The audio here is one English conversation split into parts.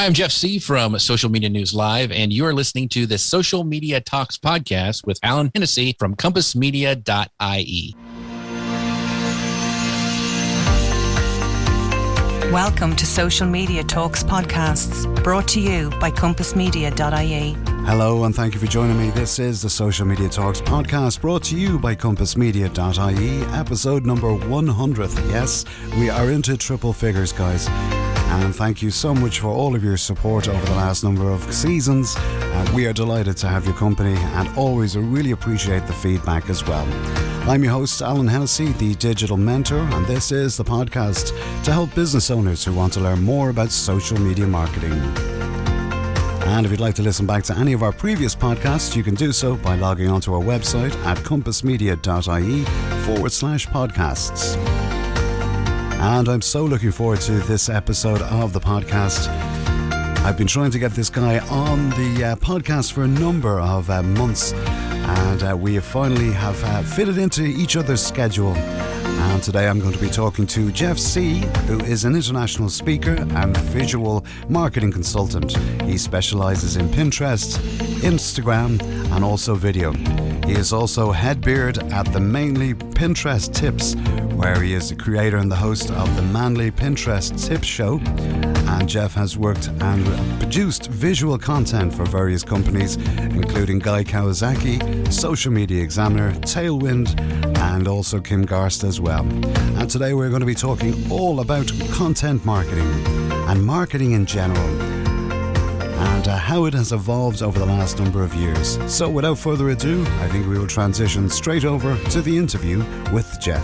Hi, I'm Jeff Sieh from Social Media News Live, and you are listening to the Social Media Talks podcast with Alan Hennessy from compassmedia.ie. Welcome to Social Media Talks podcasts, brought to you by compassmedia.ie. Hello and thank you for joining me. This is the Social Media Talks podcast brought to you by compassmedia.ie, episode number 100. Yes, we are into triple figures, guys. And thank you so much for all of your support over the last number of seasons. We are delighted to have your company and always really appreciate the feedback as well. I'm your host, Alan Hennessy, the digital mentor, and this is the podcast to help business owners who want to learn more about social media marketing. And if you'd like to listen back to any of our previous podcasts, you can do so by logging onto our website at compassmedia.ie/podcasts. And I'm so looking forward to this episode of the podcast. I've been trying to get this guy on the podcast for a number of months, and we finally have fitted into each other's schedule. And today I'm going to be talking to Jeff Sieh, who is an international speaker and visual marketing consultant. He specializes in Pinterest, Instagram, and also video. He is also head beard at the Mainly Pinterest Tips, where he is the creator and the host of the Manly Pinterest Tips Show. And Jeff has worked and produced visual content for various companies, including Guy Kawasaki, Social Media Examiner, Tailwind, and also Kim Garst as well. And today we're going to be talking all about content marketing and marketing in general, and how it has evolved over the last number of years. So without further ado, I think we will transition straight over to the interview with Jeff.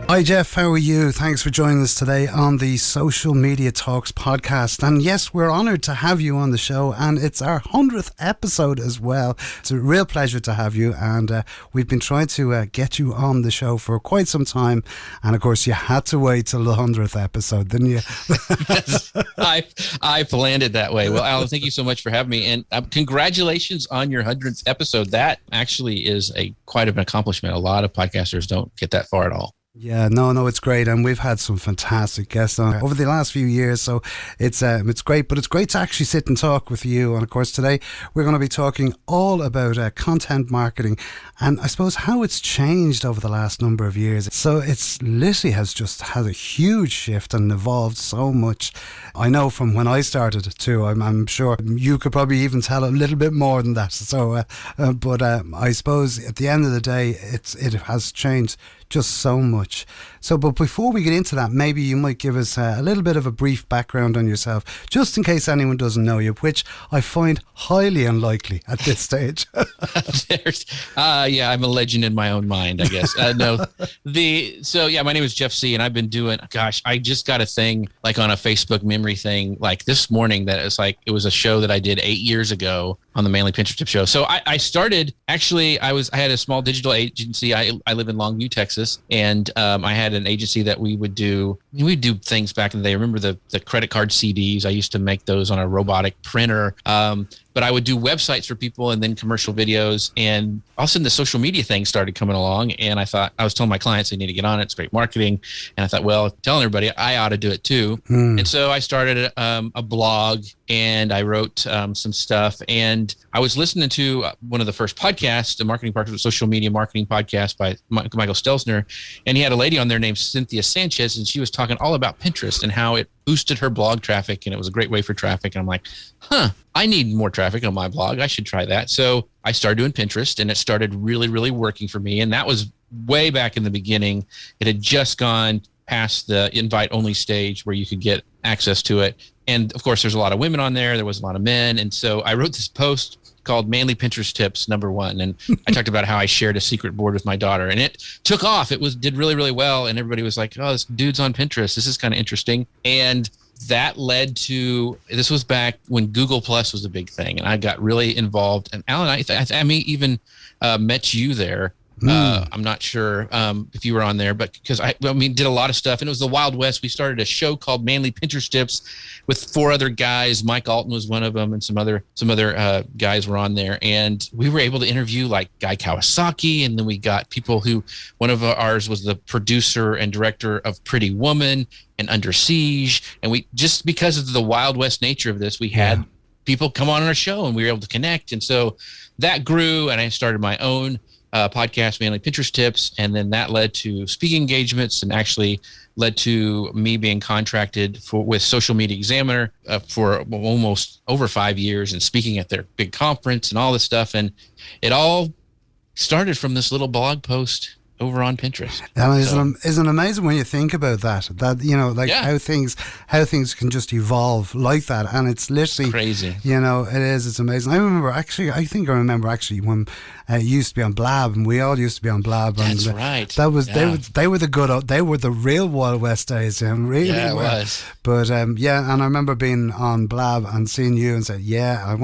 Hi Jeff, how are you? Thanks for joining us today on the Social Media Talks podcast. And yes, we're honoured to have you on the show, and it's our 100th episode as well. It's a real pleasure to have you, and we've been trying to get you on the show for quite some time, and of course you had to wait till the 100th episode, didn't you? Yes, I planned it that way. Well, Alan, thank you so much for having me, and congratulations on your 100th episode. That actually is quite an accomplishment. A lot of podcasters don't get that far at all. Yeah, no, it's great, and we've had some fantastic guests on over the last few years, so it's great. But it's great to actually sit and talk with you. And of course, today we're going to be talking all about content marketing, and I suppose how it's changed over the last number of years. So it's literally has just had a huge shift and evolved so much. I know from when I started too. I'm sure you could probably even tell a little bit more than that. So, but I suppose at the end of the day, it has changed just so much. So, but before we get into that, maybe you might give us a little bit of a brief background on yourself, just in case anyone doesn't know you, which I find highly unlikely at this stage. Yeah, I'm a legend in my own mind, I guess. My name is Jeff Sieh, and I've been doing, I just got a thing like on a Facebook memory thing like this morning that it's like, it was a show that I did 8 years ago on the Manly Pinterest Tip Show. So I started, actually, I had a small digital agency. I live in Longview, Texas, and I had an agency that we'd do things back in the day. I remember the credit card CDs. I used to make those on a robotic printer. But I would do websites for people and then commercial videos. And all of a sudden the social media thing started coming along. And I thought, I was telling my clients they need to get on it. It's great marketing. And I thought, well, telling everybody I ought to do it too. And so I started a blog, and I wrote some stuff. And I was listening to one of the first podcasts, the Marketing Partners, Social Media Marketing Podcast by Michael Stelzner. And he had a lady on there named Cynthia Sanchez, and she was talking all about Pinterest and how it boosted her blog traffic, and it was a great way for traffic. And I'm like, I need more traffic on my blog. I should try that. So I started doing Pinterest, and it started really, really working for me. And that was way back in the beginning. It had just gone past the invite only stage where you could get access to it. And of course, there's a lot of women on there. There was a lot of men. And so I wrote this post called Manly Pinterest Tips #1. And I talked about how I shared a secret board with my daughter, and it took off. It did really, really well. And everybody was like, oh, this dude's on Pinterest. This is kind of interesting. And that led to, this was back when Google Plus was a big thing, and I got really involved. And Alan, I even met you there. I'm not sure if you were on there, but because I mean, did a lot of stuff, and it was the Wild West. We started a show called Manly Pinterest Tips with 4 other guys. Mike Alton was one of them, and some other guys were on there, and we were able to interview like Guy Kawasaki, and then we got people who, one of ours was the producer and director of Pretty Woman and Under Siege, and we, just because of the Wild West nature of this, we had people come on our show, and we were able to connect, and so that grew, and I started my own podcast, Manly Pinterest Tips, and then that led to speaking engagements, and actually led to me being contracted with Social Media Examiner for almost over 5 years, and speaking at their big conference and all this stuff. And it all started from this little blog post over on Pinterest. And isn't it amazing when you think about that, you know, like how things can just evolve like that, and it's literally crazy. You know, it's amazing. I remember actually when it used to be on Blab, and we all used to be on Blab. That's and right. That was they were the real Wild West days. Really, yeah, it was. But and I remember being on Blab and seeing you and said, I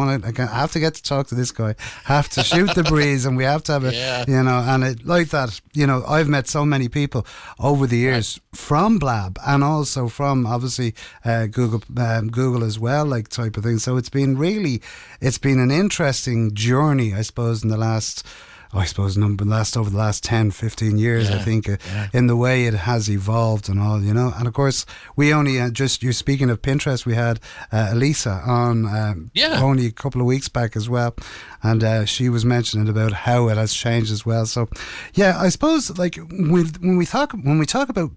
have to get to talk to this guy, have to shoot the breeze, and we have to have it, you know, and it like that. You know, I've met so many people over the years from Blab, and also from obviously Google as well, like type of thing. So it's been an interesting journey, I suppose, in the last over the last 10, 15 years, I think, in the way it has evolved and all, you know. And of course, we only you're speaking of Pinterest, we had Elisa on only a couple of weeks back as well, and she was mentioning about how it has changed as well. So I suppose, like, when we talk about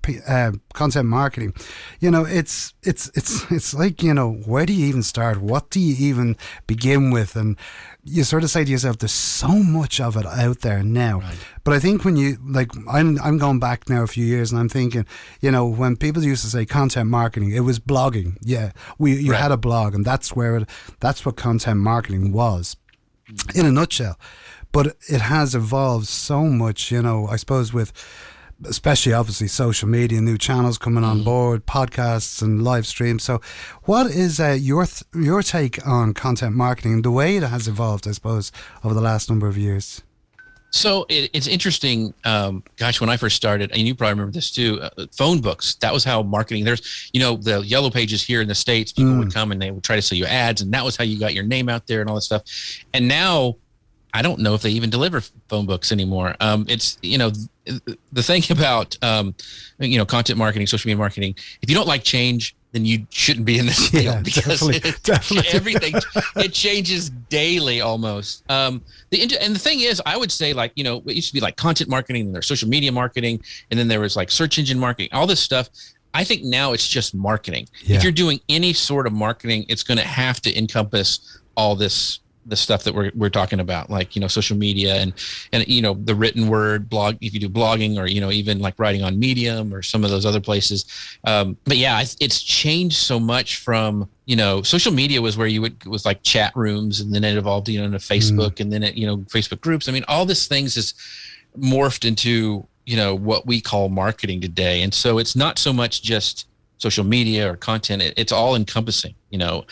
content marketing, you know, it's like, you know, where do you even start? What do you even begin with? And you sort of say to yourself, there's so much of it out there now. Right. But I think when you, like, I'm going back now a few years, and I'm thinking, you know, when people used to say content marketing, it was blogging. Yeah, you had a blog, and that's what content marketing was, in a nutshell. But it has evolved so much, you know, I suppose, with especially obviously social media, new channels coming on board, podcasts and live streams. So what is your take on content marketing and the way it has evolved, I suppose, over the last number of years? So it's interesting. When I first started, and you probably remember this too, phone books. That was how marketing. There's, you know, the yellow pages here in the States, people would come and they would try to sell you ads, and that was how you got your name out there and all that stuff. And now, I don't know if they even deliver phone books anymore. It's, you know, the thing about, you know, content marketing, social media marketing, if you don't like change, then you shouldn't be in this field, because definitely. Everything, it changes daily almost. And the thing is, I would say, like, you know, it used to be like content marketing, and there's social media marketing, and then there was like search engine marketing, all this stuff. I think now it's just marketing. Yeah. If you're doing any sort of marketing, it's going to have to encompass all this, the stuff that we're talking about, like, you know, social media and, you know, the written word, blog, if you do blogging, or, you know, even like writing on Medium or some of those other places. But yeah, it's changed so much from, you know, social media was where it was like chat rooms, and then it evolved, you know, into Facebook, and then it, you know, Facebook groups. I mean, all these things is morphed into, you know, what we call marketing today. And so it's not so much just social media or content. It's all encompassing, you know,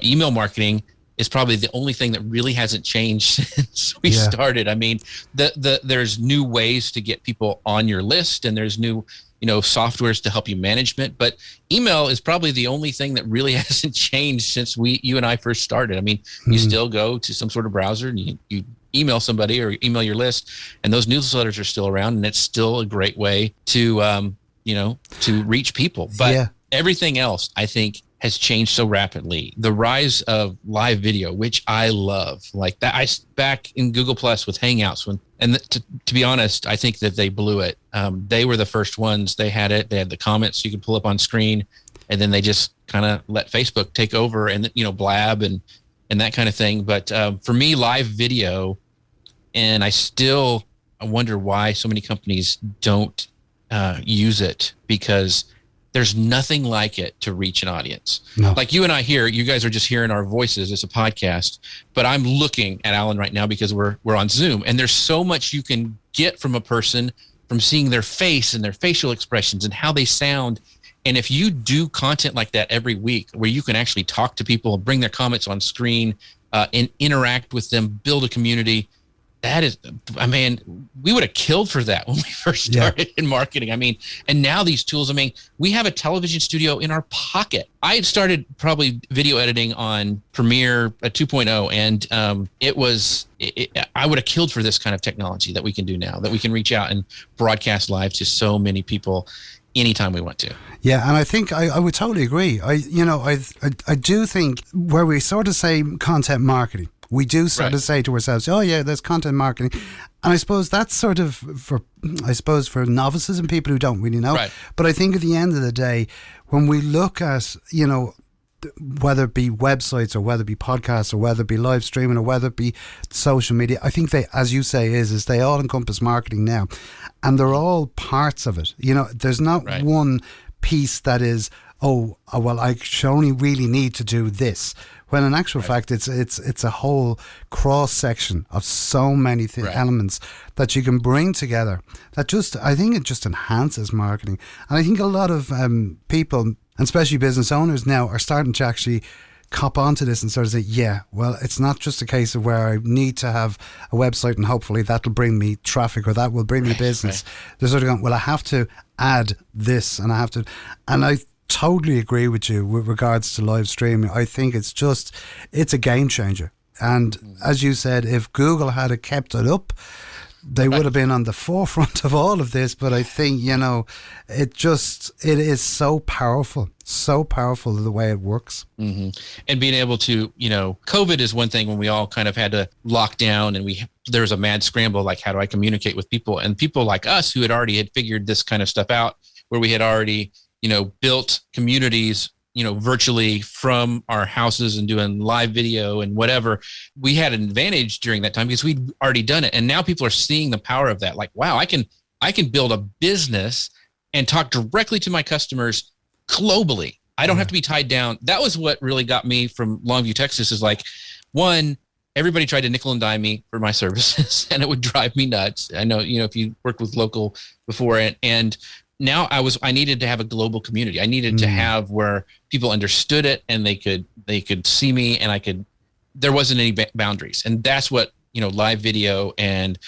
email marketing is probably the only thing that really hasn't changed since we started. I mean, there's new ways to get people on your list, and there's new, you know, softwares to help you management. But email is probably the only thing that really hasn't changed since you and I first started. I mean, you still go to some sort of browser and you email somebody or email your list, and those newsletters are still around, and it's still a great way to, you know, to reach people. But everything else, I think, has changed so rapidly. The rise of live video, which I love, like that. Back in Google Plus with Hangouts, to be honest, I think that they blew it. They were the first ones. They had it. They had the comments you could pull up on screen, and then they just kind of let Facebook take over, and, you know, Blab and that kind of thing. But for me, live video, and I wonder why so many companies don't use it, because there's nothing like it to reach an audience. No. Like you and I here, you guys are just hearing our voices. It's a podcast, but I'm looking at Alan right now because we're on Zoom, and there's so much you can get from a person from seeing their face and their facial expressions and how they sound. And if you do content like that every week, where you can actually talk to people and bring their comments on screen, and interact with them, build a community, That is, I mean, we would have killed for that when we first started in marketing. I mean, and now these tools, I mean, we have a television studio in our pocket. I had started probably video editing on Premiere 2.0, and I would have killed for this kind of technology that we can do now, that we can reach out and broadcast live to so many people anytime we want to. Yeah, and I think I would totally agree. I do think where we sort of say content marketing, we do sort of say to ourselves, oh yeah, there's content marketing. And I suppose that's sort of for novices and people who don't really know. Right. But I think at the end of the day, when we look at, whether it be websites or whether it be podcasts or whether it be live streaming or whether it be social media, I think they, as you say, is they all encompass marketing now. And they're all parts of it. There's not one piece that is, I should only really need to do this. When in actual fact, it's a whole cross section of so many elements that you can bring together. I think it just enhances marketing, and I think a lot of people, and especially business owners now, are starting to actually cop onto this and sort of say, yeah, well, it's not just a case of where I need to have a website and hopefully that'll bring me traffic or that will bring me business. They're sort of going, well, I have to add this and I totally agree with you with regards to live streaming. I think it's a game changer. And as you said, if Google had kept it up, they would have been on the forefront of all of this. But I think, it is so powerful the way it works. Mm-hmm. And being able to, COVID is one thing when we all kind of had to lock down and there was a mad scramble, like, how do I communicate with people? And people like us who had figured this kind of stuff out, where we had already built communities, virtually from our houses and doing live video and whatever. We had an advantage during that time because we'd already done it. And now people are seeing the power of that. Like, wow, I can build a business and talk directly to my customers globally. I don't have to be tied down. That was what really got me from Longview, Texas, is like, one, everybody tried to nickel and dime me for my services and it would drive me nuts. I know, if you worked with local before, and now I needed to have a global community. I needed to have where people understood it and they could see me, and there wasn't any boundaries. And that's what, live video and,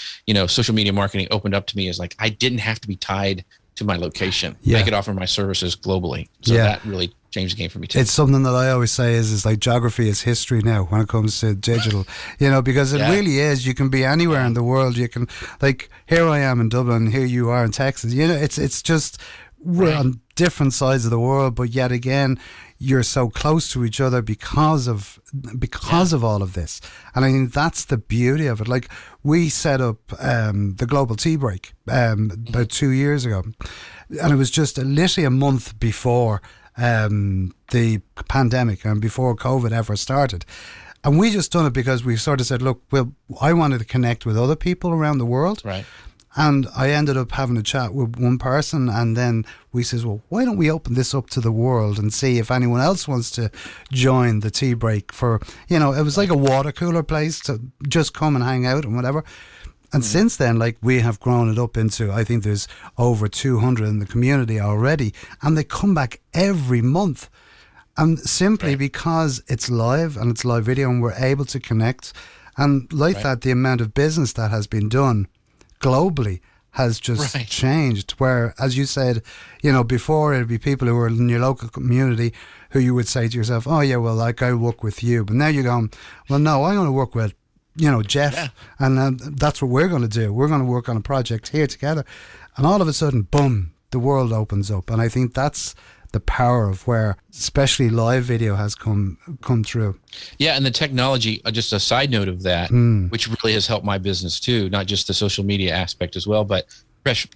social media marketing opened up to me, is like, I didn't have to be tied to my location. Yeah. I could offer my services globally. So that really changed the game for me too. It's something that I always say is like geography is history now when it comes to digital, because it really is. You can be anywhere in the world. You can, like, here I am in Dublin, here you are in Texas. It's just, we're on different sides of the world, but yet again, you're so close to each other because of all of this. And I think that's the beauty of it. Like, we set up the Global Tea Break about 2 years ago, and it was just literally a month before the pandemic and before COVID ever started. And we just done it because we sort of said, look, I wanted to connect with other people around the world. Right. And I ended up having a chat with one person, and then we says, well, why don't we open this up to the world and see if anyone else wants to join the tea break for, it was like a water cooler place to just come and hang out and whatever. And since then, like, we have grown it up into, I think there's over 200 in the community already, and they come back every month. And simply because it's live and it's live video and we're able to connect. And like that, the amount of business that has been done globally has just changed, where, as you said, before it'd be people who were in your local community who you would say to yourself, oh yeah, well, like, I'll work with you. But now you're going, well, no, I'm going to work with, Jeff, and that's what we're going to do. We're going to work on a project here together. And all of a sudden, boom, the world opens up. And I think that's the power of where especially live video has come through. Yeah, and the technology, just a side note of that, which really has helped my business too, not just the social media aspect as well, but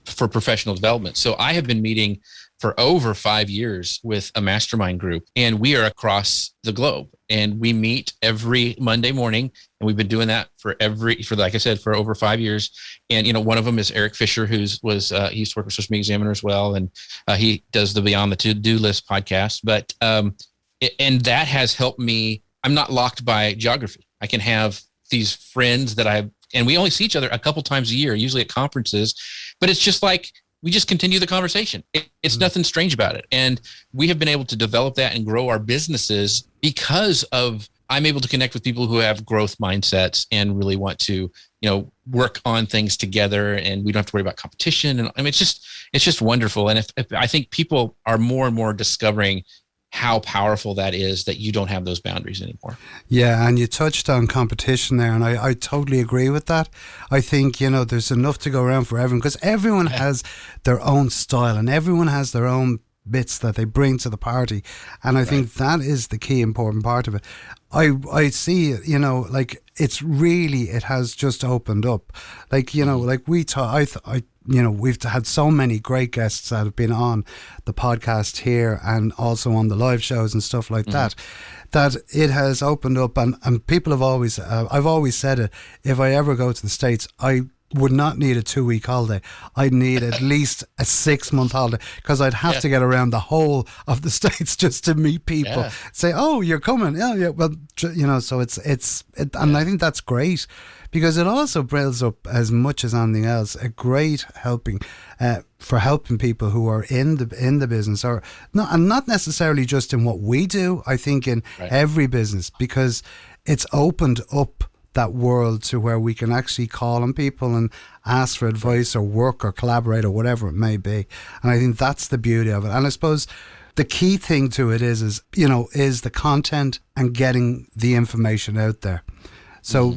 for professional development. So I have been meeting for over 5 years with a mastermind group, and we are across the globe, and we meet every Monday morning, and we've been doing that for like I said, for over 5 years. And one of them is Eric Fisher, he used to work with Social Media Examiner as well, and he does the Beyond the To-Do List podcast. But and that has helped me. I'm not locked by geography. I can have these friends and we only see each other a couple times a year, usually at conferences, but it's just like, we just continue the conversation. It's nothing strange about it. And we have been able to develop that and grow our businesses because I'm able to connect with people who have growth mindsets and really want to, work on things together, and we don't have to worry about competition. And I mean, it's just wonderful. And if I think people are more and more discovering how powerful that is, that you don't have those boundaries anymore. Yeah, and you touched on competition there, and I totally agree with that. I think, there's enough to go around for everyone, because everyone has their own style and everyone has their own bits that they bring to the party. And I think that is the key important part of it. I see, like it has just opened up. Like, like we've had so many great guests that have been on the podcast here and also on the live shows and stuff like that it has opened up, and people have always, I've always said it, if I ever go to the States, I would not need a 2-week holiday. I'd need at least a 6-month holiday, because I'd have to get around the whole of the States just to meet people. Say, oh, you're coming. Yeah. Well, so and I think that's great, because it also builds up, as much as anything else, a great helping people who are in the business, or not, and not necessarily just in what we do. I think in every business, because it's opened up that world to where we can actually call on people and ask for advice or work or collaborate or whatever it may be. And I think that's the beauty of it. And I suppose the key thing to it is the content and getting the information out there. So,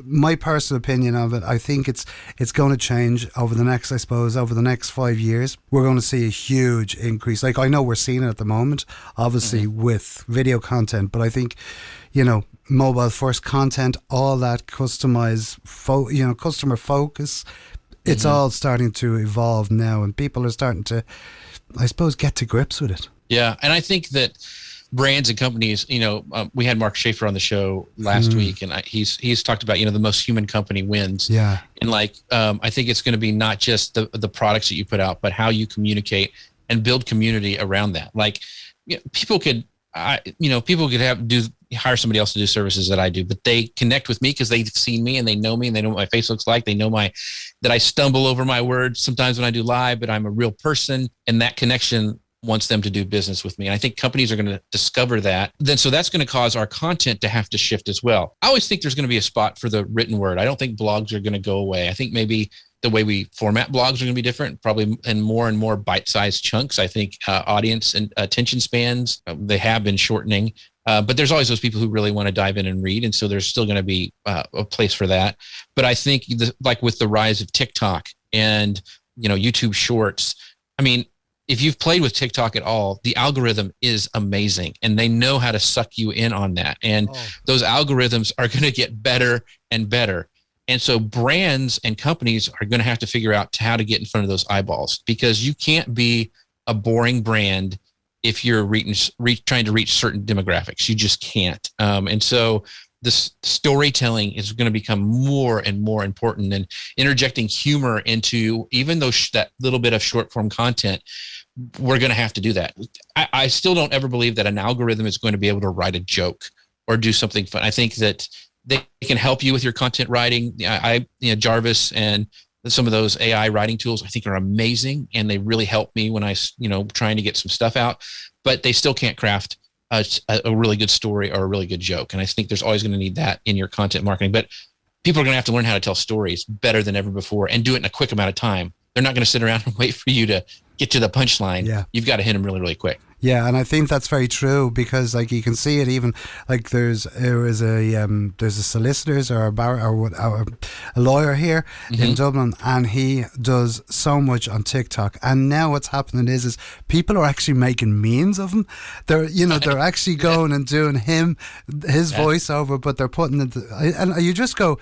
my personal opinion of it, I think it's going to change over the next 5 years. We're going to see a huge increase. Like, I know we're seeing it at the moment, obviously with video content, but I think, mobile first content, all that customized, customer focus, it's all starting to evolve now, and people are starting to, I suppose, get to grips with it. Yeah. And I think that brands and companies, we had Mark Schaefer on the show last week, and he's talked about, the most human company wins. Yeah. And I think it's going to be not just the products that you put out, but how you communicate and build community around that. Like, people could hire somebody else to do services that I do, but they connect with me because they've seen me and they know me and they know what my face looks like. They know that I stumble over my words sometimes when I do live, but I'm a real person, and that connection wants them to do business with me. And I think companies are going to discover that. So that's going to cause our content to have to shift as well. I always think there's going to be a spot for the written word. I don't think blogs are going to go away. I think maybe the way we format blogs are going to be different, probably in more and more bite-sized chunks. I think audience and attention spans, they have been shortening. But there's always those people who really want to dive in and read. And so there's still going to be a place for that. But I think like with the rise of TikTok and, YouTube Shorts, I mean, if you've played with TikTok at all, the algorithm is amazing, and they know how to suck you in on that. And those algorithms are going to get better and better. And so brands and companies are going to have to figure out how to get in front of those eyeballs, because you can't be a boring brand if you're trying to reach certain demographics. You just can't. And so this storytelling is going to become more and more important, and interjecting humor into even though that little bit of short form content, we're going to have to do that. I still don't ever believe that an algorithm is going to be able to write a joke or do something fun. I think that they can help you with your content writing. Jarvis and some of those AI writing tools, I think, are amazing, and they really help me when I, trying to get some stuff out, but they still can't craft a really good story or a really good joke. And I think there's always going to need that in your content marketing, but people are going to have to learn how to tell stories better than ever before and do it in a quick amount of time. They're not going to sit around and wait for you to get to the punchline. Yeah. You've got to hit them really, really quick. Yeah, and I think that's very true, because like you can see it even like there's a solicitor's or a lawyer here in Dublin, and he does so much on TikTok. And now what's happening is people are actually making memes of him. They're actually going and doing his voiceover, but they're putting it, and you just go,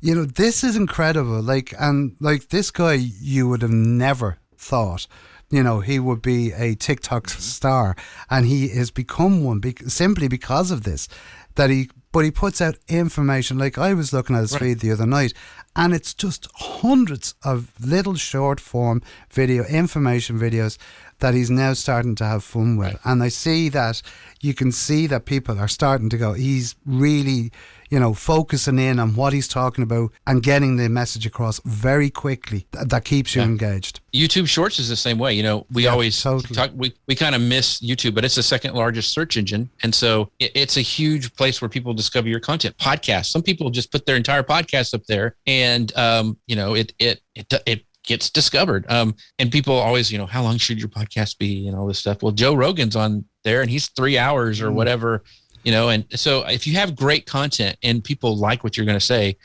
this is incredible. Like this guy, you would have never thought, he would be a TikTok star, and he has become one simply because of this. But he puts out information. Like, I was looking at his feed the other night, and it's just hundreds of little short form information videos that he's now starting to have fun with. And I see that you can see that people are starting to go, he's really, focusing in on what he's talking about and getting the message across very quickly. That keeps you engaged. YouTube Shorts is the same way. We always talk, we kind of miss YouTube, but it's the second largest search engine. And so it's a huge place where people discover your content. Podcasts. Some people just put their entire podcast up there and, it gets discovered. And people always, how long should your podcast be and all this stuff? Well, Joe Rogan's on there and he's 3 hours or whatever, and so if you have great content and people like what you're going to say,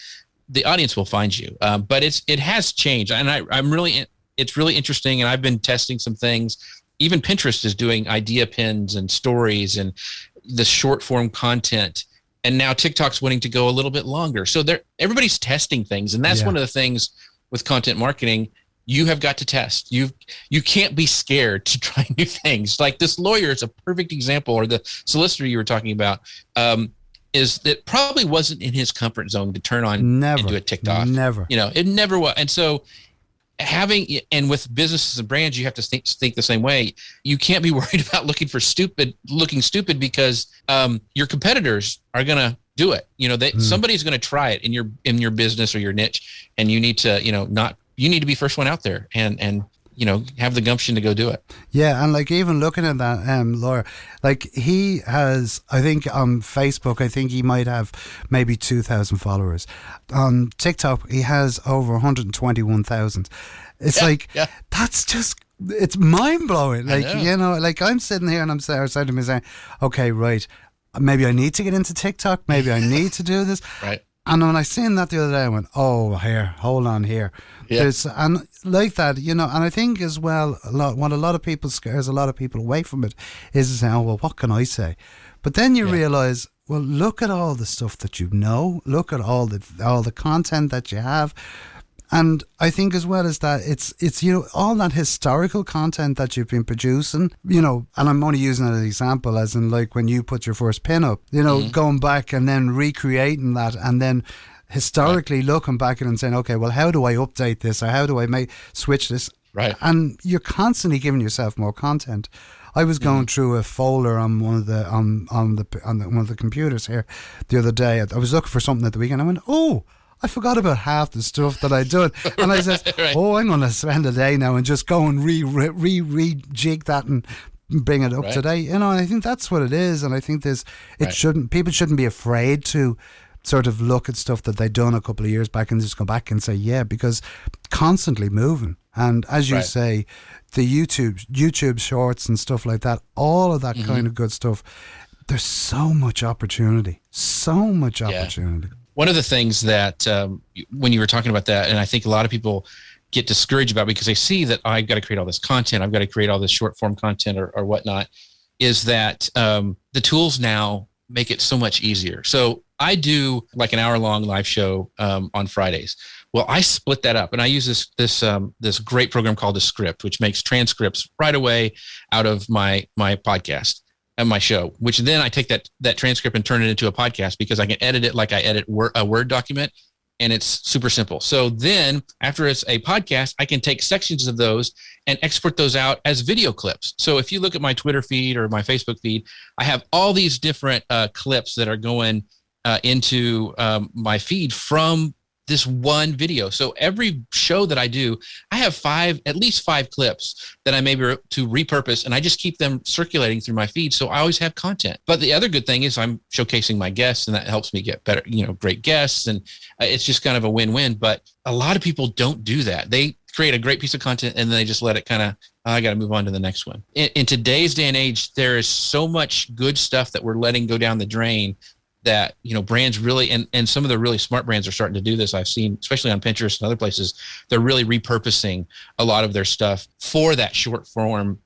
the audience will find you. But it has changed. And it's really interesting. And I've been testing some things. Even Pinterest is doing idea pins and stories and the short form content. And now TikTok's wanting to go a little bit longer. So everybody's testing things. And that's one of the things with content marketing, you have got to test. You can't be scared to try new things. Like this lawyer is a perfect example, or the solicitor you were talking about, is that probably wasn't in his comfort zone to turn on and do a TikTok. Never. It never was. And so and with businesses and brands, you have to think the same way. You can't be worried about looking stupid because your competitors are going to do it. Somebody's going to try it in your business or your niche, and you need to, you need to be first one out there and have the gumption to go do it. Yeah, and like even looking at that lawyer, like he has, I think on Facebook, I think he might have maybe 2,000 followers. On TikTok, he has over 121,000. It's that's just, it's mind blowing. Like, like I'm sitting here and I'm outside of me saying, okay, right, maybe I need to get into TikTok. Maybe I need to do this. Right. And when I seen that the other day, I went, oh, hold on here. Yeah. And like that, and I think as well, what a lot of people scares a lot of people away from it is saying, oh, well, what can I say? But then you realise, well, look at all the stuff that look at all the content that you have. And I think as well as that, it's all that historical content that you've been producing, and I'm only using it as an example, as in like when you put your first pin up, going back and then recreating that and then historically looking back at it and saying, okay, well, how do I update this, or how do I switch this? Right. And you're constantly giving yourself more content. I was going through a folder on one of the on one of the computers here the other day. I was looking for something at the weekend. I went, oh, I forgot about half the stuff that I'd done. And I said, oh, I'm going to spend a day now and just go and rejig that and bring it up to date. And I think that's what it is. And I think people shouldn't be afraid to sort of look at stuff that they'd done a couple of years back and just go back and say, because constantly moving. And as you say, the YouTube shorts and stuff like that, all of that kind of good stuff, there's so much opportunity. One of the things that when you were talking about that, and I think a lot of people get discouraged about because they see that I've got to create all this content, I've got to create all this short form content or whatnot, is that the tools now make it so much easier. So I do like an hour-long live show on Fridays. Well, I split that up, and I use this great program called Script, which makes transcripts right away out of my podcast and my show. Which then I take that transcript and turn it into a podcast because I can edit it like I edit a Word document, and it's super simple. So then, after it's a podcast, I can take sections of those and export those out as video clips. So if you look at my Twitter feed or my Facebook feed, I have all these different clips that are going into my feed from this one video. So every show that I do, I have at least five clips that I'm able to repurpose, and I just keep them circulating through my feed. So I always have content. But the other good thing is I'm showcasing my guests, and that helps me get better, great guests. And it's just kind of a win-win. But a lot of people don't do that. They create a great piece of content and then they just let it kind of, I got to move on to the next one. In today's day and age, there is so much good stuff that we're letting go down the drain that, brands really, and some of the really smart brands are starting to do this. I've seen, especially on Pinterest and other places, they're really repurposing a lot of their stuff for that short form,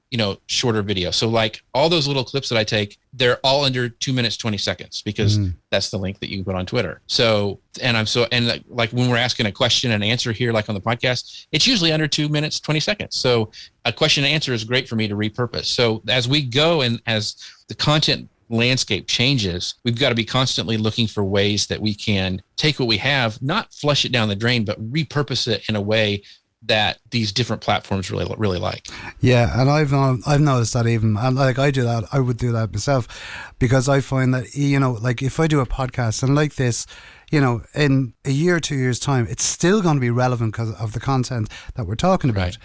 shorter video. So like all those little clips that I take, they're all under 2 minutes, 20 seconds, because that's the link that you can put on Twitter. So, like when we're asking a question and answer here, like on the podcast, it's usually under 2 minutes, 20 seconds. So a question and answer is great for me to repurpose. So as we go and as the content landscape changes, we've got to be constantly looking for ways that we can take what we have, not flush it down the drain, but repurpose it in a way that these different platforms really like. Yeah, and I've noticed that even, and like I do that, I would do that myself, because I find that, you know, like if I do a podcast and like this, you know, in a year or 2 years' time, it's still going to be relevant because of the content that we're talking about. Right.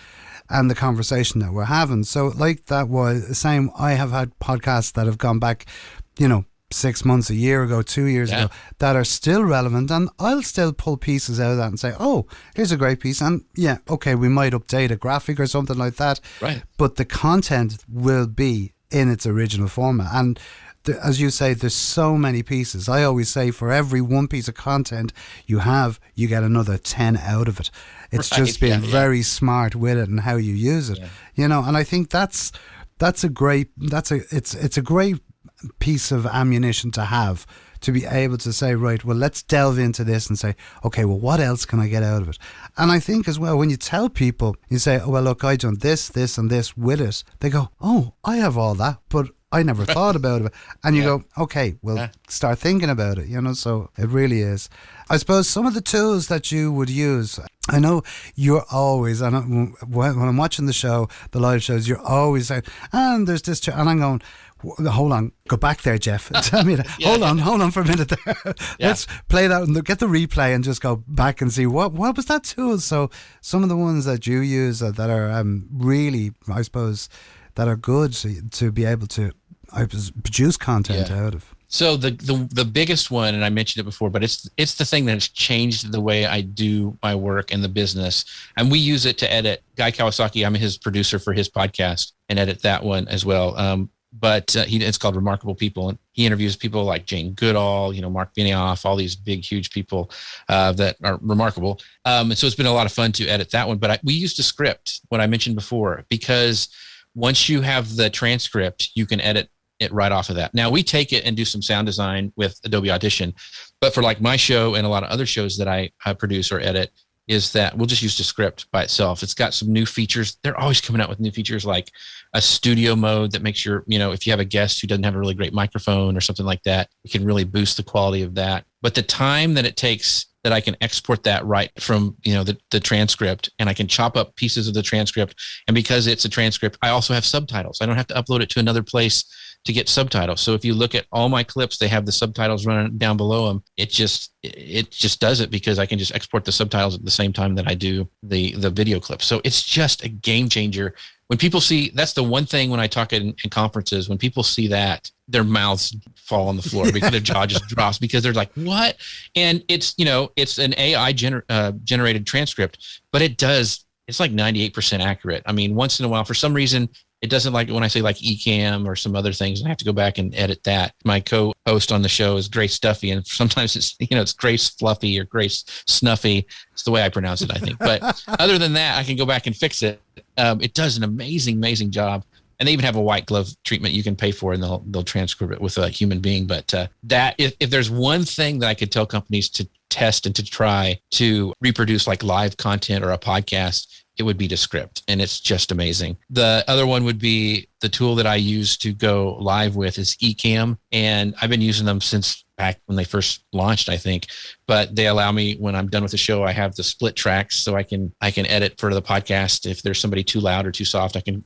And the conversation that we're having. So like that was the same. I have had podcasts that have gone back, you know, 6 months, a year ago, 2 years ago, that are still relevant, and I'll still pull pieces out of that and say, oh, here's a great piece, and yeah, okay, we might update a graphic or something like that, right? But the content will be in its original format. And as you say, there's so many pieces. I always say, for every one piece of content you have, you get another 10 out of it. It's just being very smart with it and how you use it, you know. And I think it's a great piece of ammunition to have, to be able to say, right, well, let's delve into this and say, okay, well, what else can I get out of it? And I think as well, when you tell people, you say, oh, well, look, I done this, this and this with it, they go, oh, I have all that, but I never thought about it. And you go, okay, well, start thinking about it, you know. So it really is. I suppose some of the tools that you would use, I know you're always, and when I'm watching the show, the live shows, you're always saying, and there's this, and I'm going, hold on, go back there, Jeff. Tell me that. Hold on for a minute there. Let's play that and get the replay and just go back and see what was that tool. So some of the ones that you use that are really, I suppose, that are good to be able to produce content out of. So the biggest one, and I mentioned it before, but it's the thing that has changed the way I do my work in the business. And we use it to edit. Guy Kawasaki, I'm his producer for his podcast, and edit that one as well. But it's called Remarkable People, and he interviews people like Jane Goodall, you know, Mark Benioff, all these big, huge people that are remarkable. And so it's been a lot of fun to edit that one. But we used a script, what I mentioned before, because once you have the transcript, you can edit it right off of that. Now we take it and do some sound design with Adobe Audition, but for like my show and a lot of other shows that I produce or edit, is that we'll just use the script by itself. It's got some new features. They're always coming out with new features, like a studio mode that makes your, you know, if you have a guest who doesn't have a really great microphone or something like that, it can really boost the quality of that. But the time that it takes that I can export that right from, you know, the transcript, and I can chop up pieces of the transcript. And because it's a transcript, I also have subtitles. I don't have to upload it to another place to get subtitles. So if you look at all my clips, they have the subtitles running down below them. It just does it because I can just export the subtitles at the same time that I do the video clip. So it's just a game changer. When people see, that's the one thing when I talk in conferences, when people see that, their mouths fall on the floor because their jaw just drops, because they're like, what? And it's, you know, it's an AI generated transcript, but it's like 98% accurate. I mean, once in a while, for some reason, it doesn't like it when I say like eCam or some other things, and I have to go back and edit that. My co-host on the show is Grace Stuffy, and sometimes it's, you know, it's Grace Fluffy or Grace Snuffy. It's the way I pronounce it, I think. But other than that, I can go back and fix it. It does an amazing job. And they even have a white glove treatment you can pay for, and they'll transcribe it with a human being. But that if there's one thing that I could tell companies to test and to try to reproduce like live content or a podcast, it would be Descript, and it's just amazing. The other one would be the tool that I use to go live with is eCam, and I've been using them since back when they first launched, I think. But they allow me, when I'm done with the show, I have the split tracks, so I can edit for the podcast. If there's somebody too loud or too soft, I can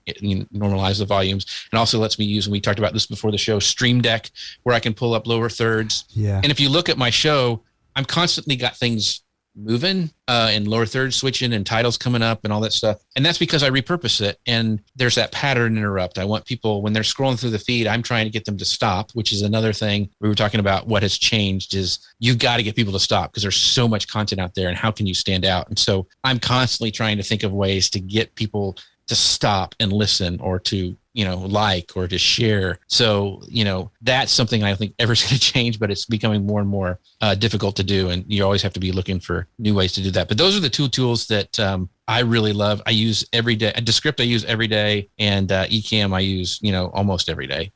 normalize the volumes. And also lets me use, and we talked about this before the show, Stream Deck, where I can pull up lower thirds. Yeah. And if you look at my show, I'm constantly got things moving and lower thirds switching and titles coming up and all that stuff. And that's because I repurpose it. And there's that pattern interrupt. I want people, when they're scrolling through the feed, I'm trying to get them to stop, which is another thing we were talking about. What has changed is you got to get people to stop, because there's so much content out there, and how can you stand out? And so I'm constantly trying to think of ways to get people to stop and listen, or to, you know, like, or to share. So, you know, that's something I don't think ever's going to change, but it's becoming more and more difficult to do. And you always have to be looking for new ways to do that. But those are the two tools that I really love. I use every day. Descript I use every day, and eCam I use, you know, almost every day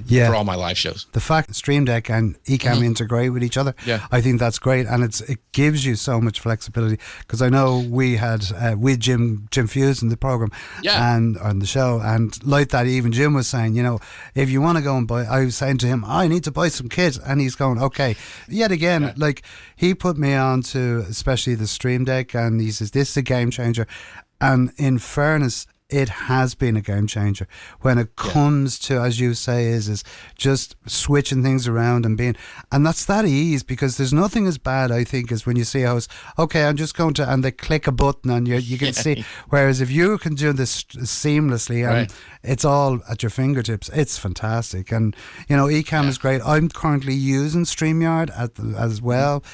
for all my live shows. The fact that Stream Deck and eCam integrate with each other, I think that's great, and it gives you so much flexibility. Because I know we had with Jim Fuse in the program and on the show, and like that, even Jim was saying, you know, if you want to go and buy, I was saying to him, I need to buy some kit, and he's going, okay. Yet again, like, he put me on to especially the Stream Deck, and he says, this is a game changer. And in fairness, it has been a game changer when it comes to, as you say, is just switching things around and that's that ease, because there's nothing as bad, I think, as when you see a host, okay, I'm just going to, and they click a button and you can see, whereas if you can do this seamlessly and it's all at your fingertips, it's fantastic. And, Ecamm is great. I'm currently using StreamYard as well,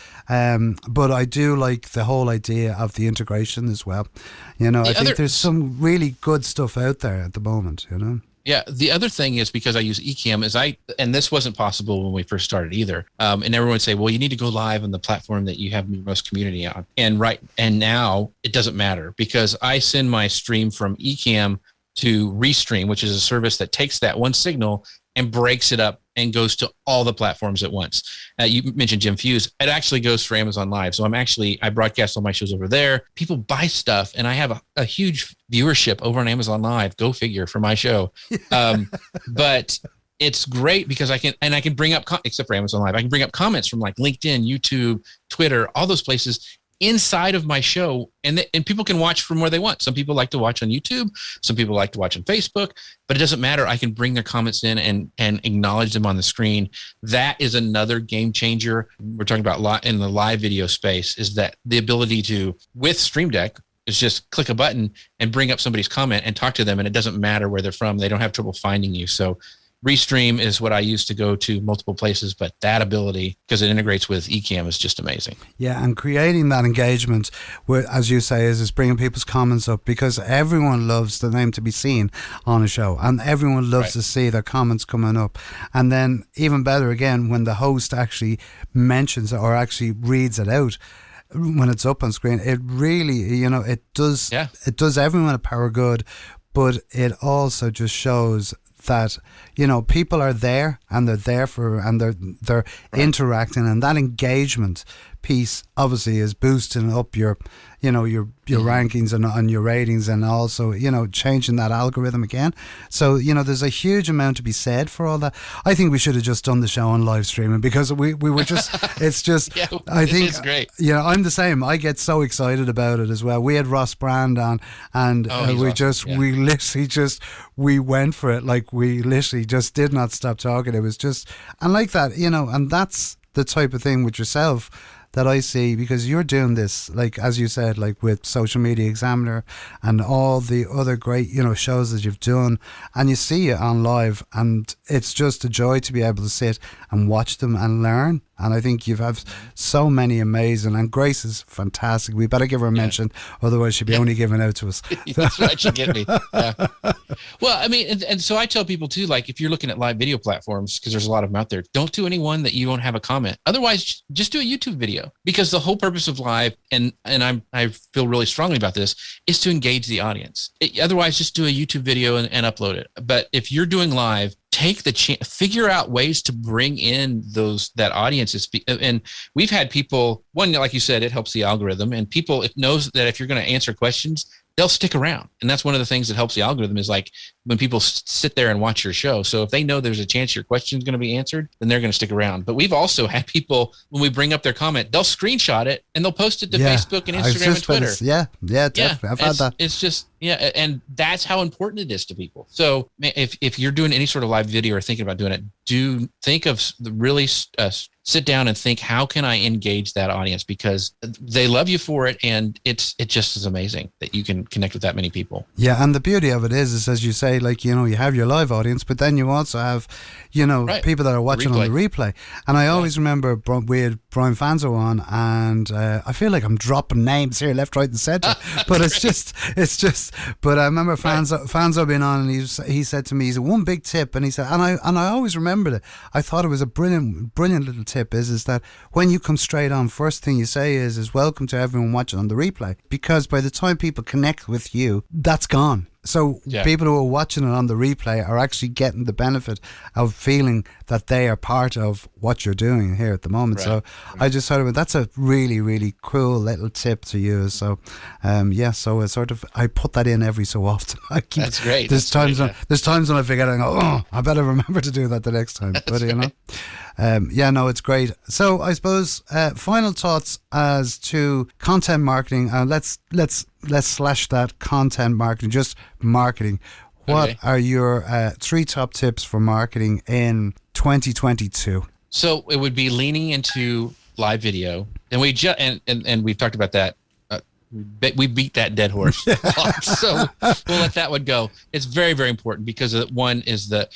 but I do like the whole idea of the integration as well. I think there's some really good stuff out there at the moment, Yeah, the other thing is, because I use Ecamm, and this wasn't possible when we first started either. And everyone would say, well, you need to go live on the platform that you have your most community on. And now it doesn't matter, because I send my stream from Ecamm to Restream, which is a service that takes that one signal and breaks it up and goes to all the platforms at once. You mentioned Jim Fuse. It actually goes for Amazon Live. So I broadcast all my shows over there. People buy stuff, and I have a huge viewership over on Amazon Live. Go figure, for my show. But it's great because I can bring up, except for Amazon Live, I can bring up comments from like LinkedIn, YouTube, Twitter, all those places inside of my show, and people can watch from where they want. Some people like to watch on YouTube, some people like to watch on Facebook, but it doesn't matter. I can bring their comments in and acknowledge them on the screen. That is another game changer. We're talking about in the live video space, is that the ability to, with Stream Deck, is just click a button and bring up somebody's comment and talk to them, and it doesn't matter where they're from. They don't have trouble finding you. So Restream is what I use to go to multiple places, but that ability, because it integrates with Ecamm, is just amazing. Yeah, and creating that engagement, as you say, is bringing people's comments up, because everyone loves the name to be seen on a show, and everyone loves to see their comments coming up. And then even better again, when the host actually mentions it or actually reads it out when it's up on screen, it really, it does everyone a power good, but it also just shows that people are there, and they're there and they're interacting, and that engagement piece obviously is boosting up your rankings and your ratings, and also changing that algorithm again. So there's a huge amount to be said for all that. I think we should have just done the show on live streaming, because we were just it's just I think it's great. I'm the same. I get so excited about it as well. We had Ross Brand on, and we went for it. Like, we literally just did not stop talking. It was just, and like that, and that's the type of thing with yourself that I see, because you're doing this, like, as you said, like with Social Media Examiner and all the other great, shows that you've done, and you see it on live, and it's just a joy to be able to sit and watch them and learn. And I think you've had so many amazing, and Grace is fantastic. We better give her a mention, otherwise she'll be only giving out to us. That's right, she'll get me. Yeah. Well, I mean, and so I tell people too, like, if you're looking at live video platforms, because there's a lot of them out there, don't do any one that you won't have a comment. Otherwise, just do a YouTube video, because the whole purpose of live, and I feel really strongly about this, is to engage the audience. Otherwise, just do a YouTube video and upload it. But if you're doing live, take the chance, figure out ways to bring in that audience. And we've had people, one, like you said, it helps the algorithm, and people, it knows that if you're going to answer questions, they'll stick around. And that's one of the things that helps the algorithm, is like when people sit there and watch your show. So if they know there's a chance your question is going to be answered, then they're going to stick around. But we've also had people, when we bring up their comment, they'll screenshot it and they'll post it to Facebook and Instagram and Twitter. Definitely. I've had that. It's just, and that's how important it is to people. So if you're doing any sort of live video or thinking about doing it, do think of really sit down and think, how can I engage that audience? Because they love you for it, and it just is amazing that you can connect with that many people. Yeah, and the beauty of it is as you say, like, you have your live audience, but then you also have, people that are watching on the replay. And I always remember we had Brian Fanzo on, and I feel like I'm dropping names here, left, right, and centre, but it's just. But I remember Fanzo being on, and he said to me, he said, one big tip, and he said, and I always remembered it. I thought it was a brilliant little tip, is that when you come straight on, first thing you say is welcome to everyone watching on the replay, because by the time people connect with you, that's gone. So people who are watching it on the replay are actually getting the benefit of feeling that they are part of what you're doing here at the moment. So I just thought that's a really, really cool little tip to use. So so it's sort of, I put that in every so often. That's great. There's times when I forget, I go, I better remember to do that the next time. But it's great. So I suppose final thoughts as to content marketing. Let's let's slash that content marketing, just marketing. What are your 3 top tips for marketing in 2022? So it would be leaning into live video, and and we've talked about that. We beat that dead horse, so we'll let that one go. It's very, very important because one is that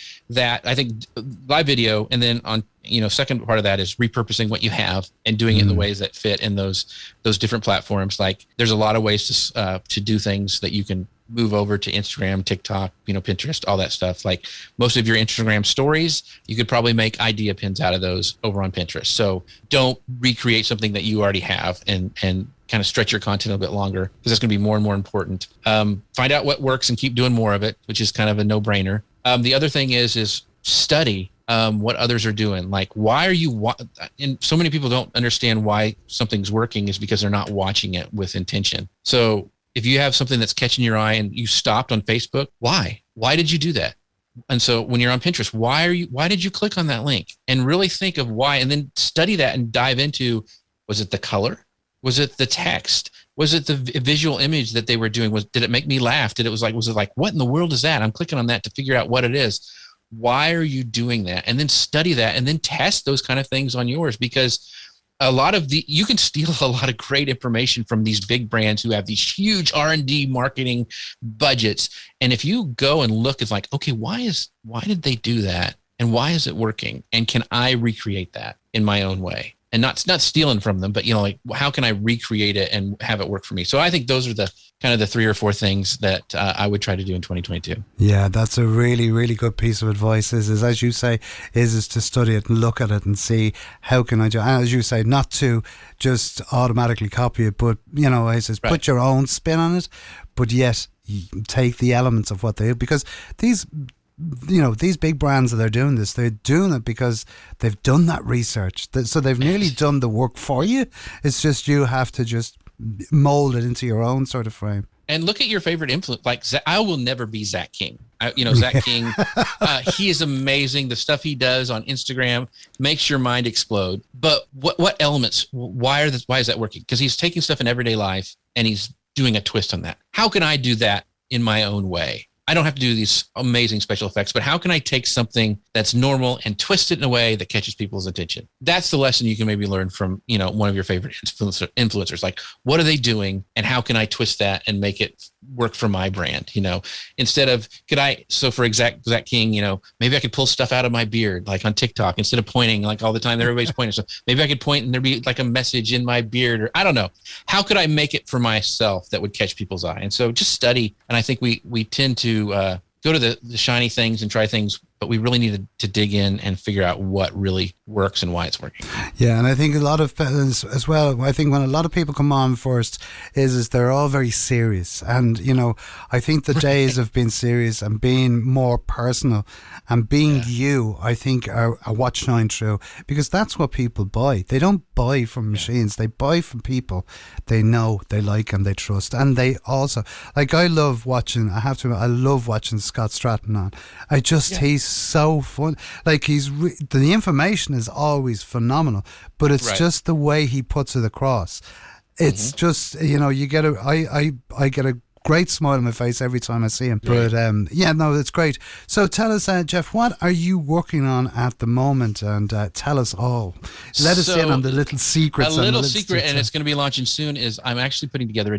I think live video, and then on second part of that is repurposing what you have and doing it in the ways that fit in those different platforms. Like there's a lot of ways to do things that you can move over to Instagram, TikTok, Pinterest, all that stuff. Like most of your Instagram stories, you could probably make idea pins out of those over on Pinterest. So don't recreate something that you already have and kind of stretch your content a bit longer, because that's going to be more and more important. Find out what works and keep doing more of it, which is kind of a no-brainer. The other thing is study what others are doing. Like, why are you and so many people don't understand why something's working is because they're not watching it with intention. So if you have something that's catching your eye and you stopped on Facebook, why did you do that? And so when you're on Pinterest, why did you click on that link? And really think of why, and then study that and dive into, was it the color? Was it the text? Was it the visual image that they were doing? Did it make me laugh? Was it like, what in the world is that? I'm clicking on that to figure out what it is. Why are you doing that? And then study that and then test those kind of things on yours, because you can steal a lot of great information from these big brands who have these huge R&D marketing budgets. And if you go and look, it's like, okay, why did they do that? And why is it working? And can I recreate that in my own way? And not stealing from them, but like, how can I recreate it and have it work for me? So I think those are the kind of the 3 or 4 things that I would try to do in 2022. Yeah, that's a really, really good piece of advice. Is as you say, is to study it and look at it and see how can I do. And as you say, not to just automatically copy it, but put your own spin on it, but yet take the elements of what they do, because these big brands that are doing this, they're doing it because they've done that research. So they've nearly done the work for you. It's just you have to just mold it into your own sort of frame. And look at your favorite influence. Like, I will never be Zach King. Zach King, he is amazing. The stuff he does on Instagram makes your mind explode. But what elements? Why is that working? Because he's taking stuff in everyday life and he's doing a twist on that. How can I do that in my own way? I don't have to do these amazing special effects, but how can I take something that's normal and twist it in a way that catches people's attention? That's the lesson you can maybe learn from, one of your favorite influencers. Like, what are they doing and how can I twist that and make it work for my brand? Instead of, so for Zach King, maybe I could pull stuff out of my beard, like on TikTok, instead of pointing like all the time, everybody's pointing. So maybe I could point and there'd be like a message in my beard, or I don't know. How could I make it for myself that would catch people's eye? And so just study. And I think we tend to go to the shiny things and try things, but we really need to dig in and figure out what really works and why it's working. Yeah, and I think a lot of as well, I think when a lot of people come on first is they're all very serious. And, I think the days of being serious and being more personal and being you, I think are what shine through, because that's what people buy. They don't buy from machines. They buy from people they know, they like and they trust. And they also, like, I love watching Scott Stratton on. He's so fun. Like, the information is always phenomenal, but it's just the way he puts it across. It's just, you get I get a great smile on my face every time I see him. But it's great. So tell us, Jeff, what are you working on at the moment? And tell us all. Let us in on the little secrets. A little secret, and it's going to be launching soon, is I'm actually putting together a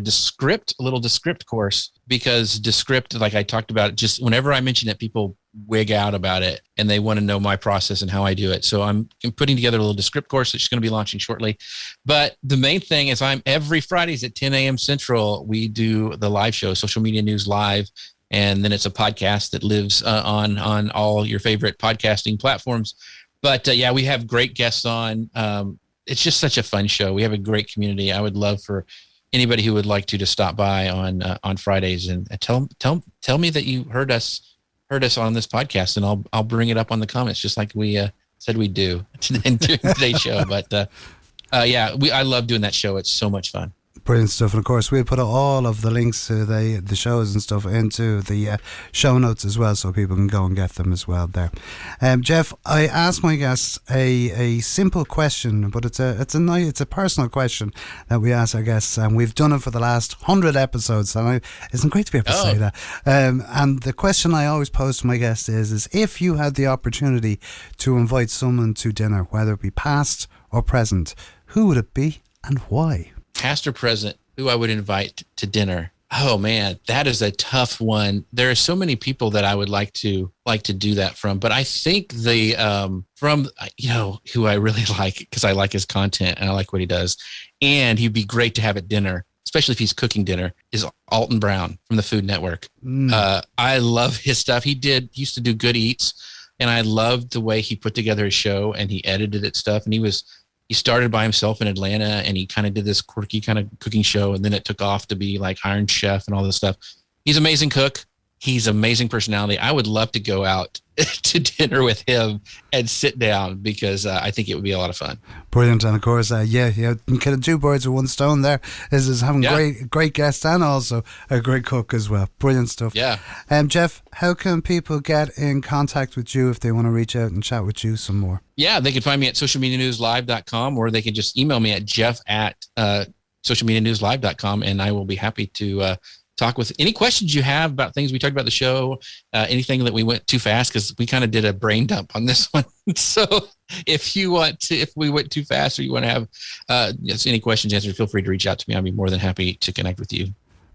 little Descript course, because Descript, like I talked about, just whenever I mention it, people wig out about it and they want to know my process and how I do it. So I'm putting together a little Descript course that's going to be launching shortly. But the main thing is every Fridays at 10 a.m. Central, we do the live show, Social Media News Live. And then it's a podcast that lives on all your favorite podcasting platforms. But we have great guests on. It's just such a fun show. We have a great community. I would love for anybody who would like to stop by on Fridays and tell me that you heard us on this podcast, and I'll bring it up on the comments, just like we said we'd do during today's show. But I love doing that show. It's so much fun. Brilliant stuff. And of course, we'll put all of the links to the shows and stuff into the show notes as well, so people can go and get them as well there. Jeff, I asked my guests a simple question, but it's a personal question that we ask our guests, and we've done it for the last 100 episodes. And it's great to be able to say that. And the question I always pose to my guests is if you had the opportunity to invite someone to dinner, whether it be past or present, who would it be and why? Past or present, who I would invite to dinner. Oh man, that is a tough one. There are so many people that I would like to do that from, but I think from who I really like, because I like his content and I like what he does, and he'd be great to have at dinner, especially if he's cooking dinner, is Alton Brown from the Food Network. I love his stuff. He used to do Good Eats, and I loved the way he put together his show and he edited it stuff, and he started by himself in Atlanta, and he kind of did this quirky kind of cooking show, and then it took off to be like Iron Chef and all this stuff. He's an amazing cook. He's an amazing personality. I would love to go out to dinner with him and sit down, because I think it would be a lot of fun. Brilliant. And of course, you can two birds with one stone there, is having great guests and also a great cook as well. Brilliant stuff. Yeah. Jeff, how can people get in contact with you if they want to reach out and chat with you some more? Yeah, they can find me at socialmedianewslive.com, or they can just email me at jeff@socialmedianewslive.com, and I will be happy to talk with any questions you have about things we talked about the show, anything that we went too fast, because we kind of did a brain dump on this one. So if we went too fast, or you want to have any questions answered, feel free to reach out to me. I'll be more than happy to connect with you.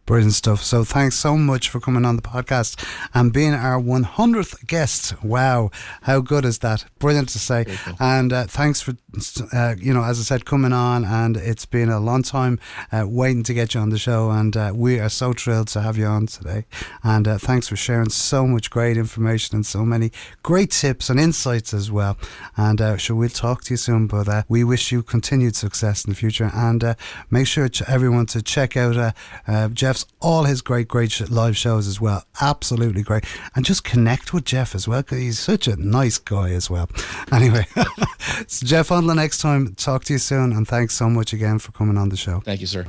Brilliant stuff. So thanks so much for coming on the podcast and being our 100th guest. Wow, how good is that? Brilliant to say. Cool. And thanks for, as I said, coming on. And it's been a long time waiting to get you on the show. And we are so thrilled to have you on today. And thanks for sharing so much great information and so many great tips and insights as well. And we'll talk to you soon. But we wish you continued success in the future. And make sure everyone to check out Jeff's all his great live shows as well. Absolutely great. And just connect with Jeff as well, because he's such a nice guy as well. Anyway, so Jeff, on the next time. Talk to you soon, and thanks so much again for coming on the show. Thank you, sir.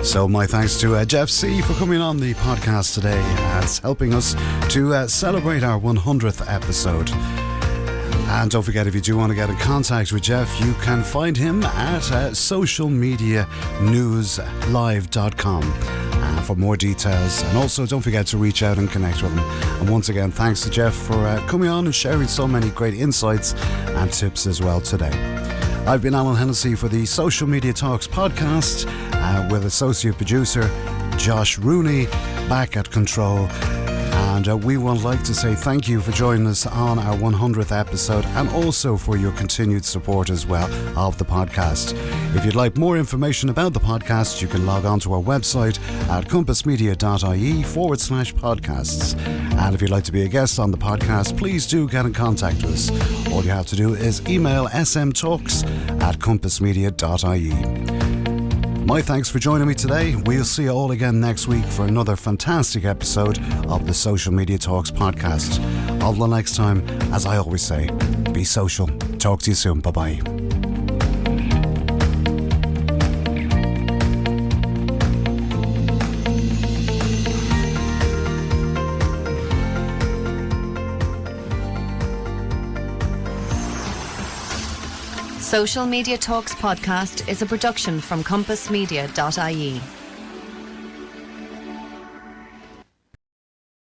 So my thanks to Jeff Sieh for coming on the podcast today, as helping us to celebrate our 100th episode. And don't forget, if you do want to get in contact with Jeff, you can find him at socialmedianewslive.com for more details. And also, don't forget to reach out and connect with him. And once again, thanks to Jeff for coming on and sharing so many great insights and tips as well today. I've been Alan Hennessy for the Social Media Talks podcast with associate producer Josh Rooney back at control. And we would like to say thank you for joining us on our 100th episode, and also for your continued support as well of the podcast. If you'd like more information about the podcast, you can log on to our website at compassmedia.ie/podcasts. And if you'd like to be a guest on the podcast, please do get in contact with us. All you have to do is email smtalks@compassmedia.ie. My thanks for joining me today. We'll see you all again next week for another fantastic episode of the Social Media Talks podcast. Until next time, as I always say, be social. Talk to you soon. Bye-bye. Social Media Talks podcast is a production from compassmedia.ie.